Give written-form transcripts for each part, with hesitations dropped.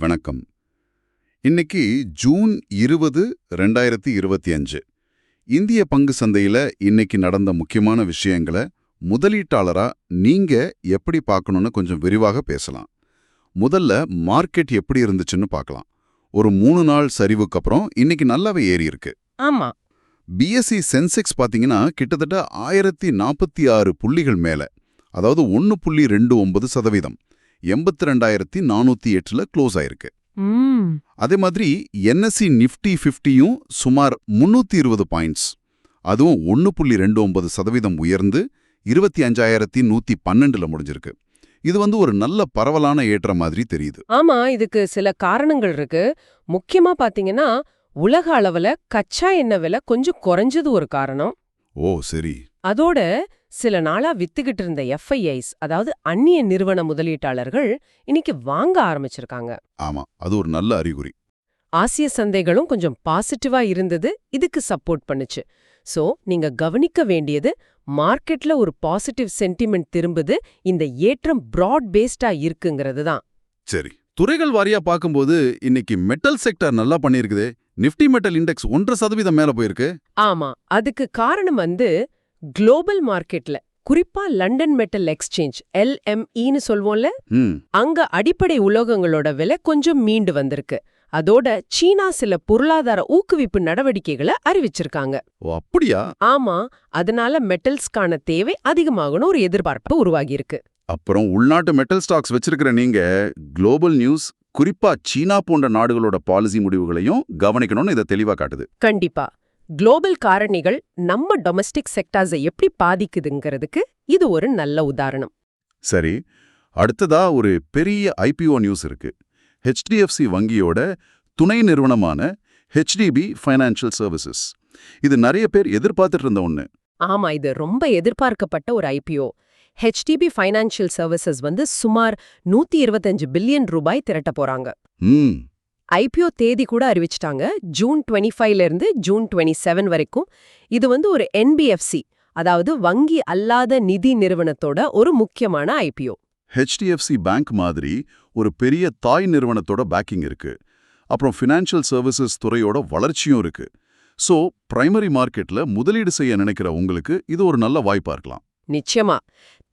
வணக்கம். இன்னைக்கு ஜூன் 20, 2025. இந்திய பங்கு சந்தையில இன்னைக்கு நடந்த முக்கியமான விஷயங்களை முதலீட்டாளரா நீங்க எப்படி பார்க்கணும்னு கொஞ்சம் விரிவாக பேசலாம். முதல்ல மார்க்கெட் எப்படி இருந்துச்சுன்னு பார்க்கலாம். ஒரு 3 நாள் சரிவுக்கு அப்புறம் இன்னைக்கு நல்லாவே ஏறி இருக்கு. ஆமா. பிஎஸ்சி சென்செக்ஸ் பாத்தீங்கன்னா கிட்டத்தட்ட 1046 புள்ளிகள் மேல, அதாவது 1.29%, 82,408ல க்ளோஸ் ஆயிருக்கு. அதே மாதிரி என்எஸ்சி நிஃப்டி 50யும் சுமார் 320 பாயிண்ட்ஸ், அதுவும் 1.29% உயர்ந்து 25,112ல முடிஞ்சிருக்கு. இது ஒரு நல்ல பரவலான ஏற்ற மாதிரி தெரியுது. ஆமா, இதுக்கு சில காரணங்கள் இருக்கு. முக்கியமா பாத்தீங்கன்னா உலக அளவுல கச்சா எண்ணெய் விலை கொஞ்சம் குறைஞ்சது ஒரு காரணம். ஓ சரி. அதோட சில நாளா வித்துக்கிட்டு இருந்த எஃப்ஐஐஸ், அதாவது அந்நிய நிறுவன முதலீட்டாளர்கள் இன்னைக்கு வாங்க ஆரம்பிச்சிருக்காங்க. ஆமா, அது ஒரு நல்ல அறிகுறி. ஆசிய சந்தைகளும் கொஞ்சம் பாசிட்டிவா இருந்தது, இதுக்கு சப்போர்ட் பண்ணுச்சு. சோ நீங்க கவனிக்க வேண்டியது, மார்க்கெட்ல ஒரு பாசிட்டிவ் சென்டிமெண்ட் திரும்புது, இந்த ஏற்றம் பிராட் பேஸ்டா இருக்குங்கிறது தான். சரி, துறைகள் வாரியா பார்க்கும்போது இன்னைக்கு மெட்டல் செக்டர் நல்லா பண்ணியிருக்குதே. நிஃப்டி மெட்டல் இண்டெக்ஸ் 1% மேல போயிருக்கு. ஆமா, அதுக்கு காரணம் குளோபல் மார்க்கெட்ல, குறிப்பா லண்டன் மெட்டல் எக்ஸ்சேஞ்ச் LMEன்னு சொல்வோம்ல, அங்க அடிப்படை உலோகங்களோட விலை கொஞ்சம் மீண்டு வந்திருக்கு. அதோட சீனா சில பொருளாதார ஊக்குவிப்பு நடவடிக்கைகளை அறிவிச்சிருக்காங்க. ஓ அப்படியா? ஆமா, அதனால மெட்டல்ஸ்கான தேவை அதிகமாகணும் ஒரு எதிர்பார்ப்பு உருவாகியிருக்கு. அப்புறம் உள்நாட்டு மெட்டல் ஸ்டாக்ஸ் வச்சிருக்கிற நீங்க குளோபல் நியூஸ், குறிப்பா சீனா போன்ற நாடுகளோட பாலிசி முடிவுகளையும் கவனிக்கணும்னு இதை தெளிவா காட்டுது. கண்டிப்பா. குளோபல் காரணிகள் நம்ம டொமஸ்டிக் செக்டார்ஸை எப்படி பாதிக்குதுங்கிறதுக்கு இது ஒரு நல்ல உதாரணம். சரி, அடுத்ததா ஒரு பெரிய IPO நியூஸ் இருக்கு. HDFC வங்கியோட துணை நிறுவனமான HDB ஃபைனான்ஷியல் சர்வீசஸ். இது நிறைய பேர் எதிர்பார்த்துட்டு இருந்த ஒண்ணு. ஆமா, இது ரொம்ப எதிர்பார்க்கப்பட்ட ஒரு IPO. HDB ஃபைனான்ஷியல் சர்வீசஸ் சுமார் 125 பில்லியன் ரூபாய் திரட்ட போறாங்க. IPO தேதி கூட அறிவிச்சிட்டாங்க. ஜூன் 25ல இருந்து ஜூன் 27 வரைக்கும். இது ஒரு NBFC, அதாவது வங்கி அல்லாத நிதி நிறுவனத்தோட ஒரு முக்கியமான IPO. HDFC பேங்க் மாதிரி ஒரு பெரிய தாய் நிறுவனத்தோட பேக்கிங் இருக்கு. அப்புறம் ஃபினான்ஷியல் சர்வீசஸ் துறையோட வளர்ச்சியும் இருக்கு. சோ பிரைமரி மார்க்கெட்ல முதலீடு செய்ய நினைக்கிற உங்களுக்கு இது ஒரு நல்ல வாய்ப்பா இருக்கலாம். நிச்சயமா.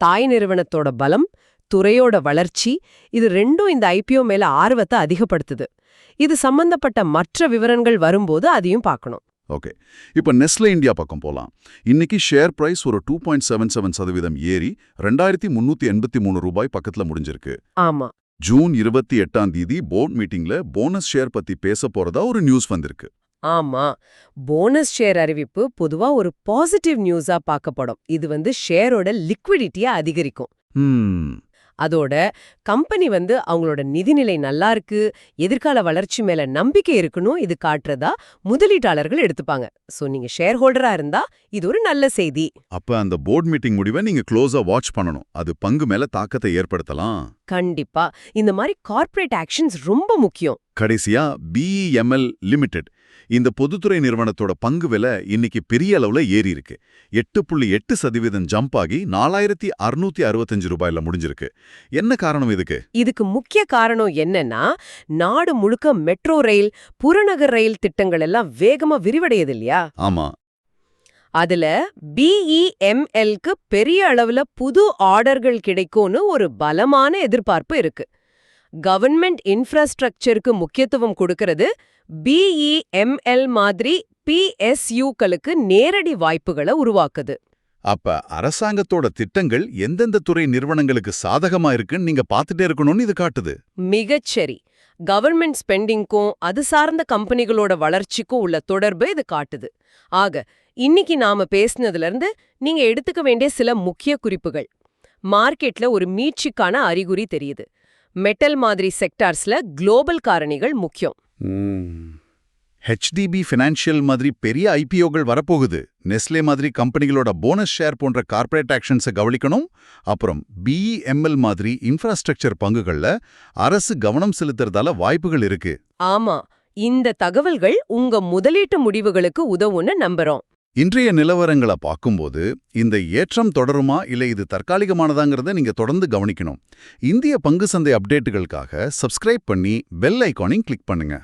தாய் நிறுவனத்தோட பலம், துறையோட வளர்ச்சி, இது ரெண்டும் இந்த IPO மேல ஆர்வத்தை அதிகப்படுத்துது. இது சம்பந்தப்பட்ட மற்ற விவரங்கள் வரும்போது அதையும் பார்க்கணும். ஓகே, இப்ப நெஸ்லே இந்தியா பக்கம் போலாம். இன்னைக்கு ஷேர் பிரைஸ் ஒரு 2.77% ஏறி 2,383 ரூபாய் பக்கத்துல முடிஞ்சிருக்கு. ஆமா. ஜூன் 28 போர்ட் மீட்டிங்ல போனஸ் ஷேர் பத்தி பேச போறதா ஒரு நியூஸ் வந்திருக்கு. ஆமா, போனஸ் ஷேர் அறிவிப்பு பொதுவா ஒரு பாசிட்டிவ் நியூஸா பார்க்கப்படும். இது ஷேரோட லிக்விடிட்டியை அதிகரிக்கும். அதோட கம்பெனி அவங்களோட நிதிநிலை நல்லா இருக்கு, எதிர்கால வளர்ச்சி மேல நம்பிக்கை இருக்குன்னு இது காட்டுறதா முதலீட்டாளர்கள் எடுத்துப்பாங்க. சோ நீங்க ஷேர் ஹோல்டரா இருந்தா இது ஒரு நல்ல செய்தி. அப்ப அந்த போர்ட் மீட்டிங் முடிவை நீங்க க்ளோஸா வாட்ச் பண்ணணும். அது பங்கு மேல தாக்கத்தை ஏற்படுத்தலாம். கண்டிப்பா. இந்த மாதிரி கார்ப்பரேட் ஆக்ஷன்ஸ் ரொம்ப முக்கியம். கடைசியா BEML லிமிடெட், இந்த பொதுத்துறை நிறுவனத்தோட பங்கு விலை இன்னைக்கு பெரிய அளவுல ஏறி இருக்கு. 8.8% ஜம்ப் ஆகி 4,665 ரூபாயில முடிஞ்சிருக்கு. என்ன காரணம் இதுக்கு? இதுக்கு முக்கிய காரணம் என்னன்னா, நாடு முழுக்க மெட்ரோ ரயில், புறநகர் ரயில் திட்டங்கள் எல்லாம் வேகமா விரிவடையுது இல்லையா? ஆமா. அதுல BEMLக்கு பெரிய அளவுல புது ஆர்டர்கள் கிடைக்கும்னு ஒரு பலமான எதிர்பார்ப்பு இருக்கு. கவர்மெண்ட் இன்ஃப்ராஸ்ட்ரக்சருக்கு முக்கியத்துவம் கொடுக்கிறது BEML மாதிரி PSUக்களுக்கு நேரடி வாய்ப்புகளை உருவாக்குது. அப்ப அரசாங்கத்தோட திட்டங்கள் எந்தெந்த துறை நிறுவனங்களுக்கு சாதகமா இருக்குன்னு நீங்க பார்த்துட்டே இருக்கணும்னு இது காட்டுது. மிகச்சரி. கவர்மெண்ட் ஸ்பெண்டிங்க்கும் அது சார்ந்த கம்பெனிகளோட வளர்ச்சிக்கும் உள்ள தொடர்பு இது காட்டுது. ஆக இன்னைக்கு நாம பேசினதுல இருந்து நீங்க எடுத்துக்க வேண்டிய சில முக்கிய குறிப்புகள். மார்க்கெட்ல ஒரு மீட்சிக்கான அறிகுறி தெரியுது. மெட்டல் மாதிரி செக்டார்ஸ்ல குளோபல் காரணிகள் முக்கியம். HDB ஃபினான்ஷியல் மாதிரி பெரிய IPOகள் வரப்போகுது. நெஸ்லே மாதிரி கம்பெனிகளோட போனஸ் ஷேர் போன்ற கார்ப்பரேட் ஆக்ஷன்ஸை கவனிக்கணும். அப்புறம் BEML மாதிரி இன்ஃப்ராஸ்ட்ரக்சர் பங்குகள்ல அரசு கவனம் செலுத்துறதால வாய்ப்புகள் இருக்கு. ஆமா, இந்த தகவல்கள் உங்க முதலீட்டு முடிவுகளுக்கு உதவுன்னு நம்புறோம். இன்றைய நிலவரங்களை பார்க்கும்போது இந்த ஏற்றம் தொடருமா இல்லை இது தற்காலிகமானதாங்கிறத நீங்க தொடர்ந்து கவனிக்கணும். இந்திய பங்கு சந்தை அப்டேட்டுகளுக்காக சப்ஸ்கிரைப் பண்ணி பெல் ஐகானையும் கிளிக் பண்ணுங்க.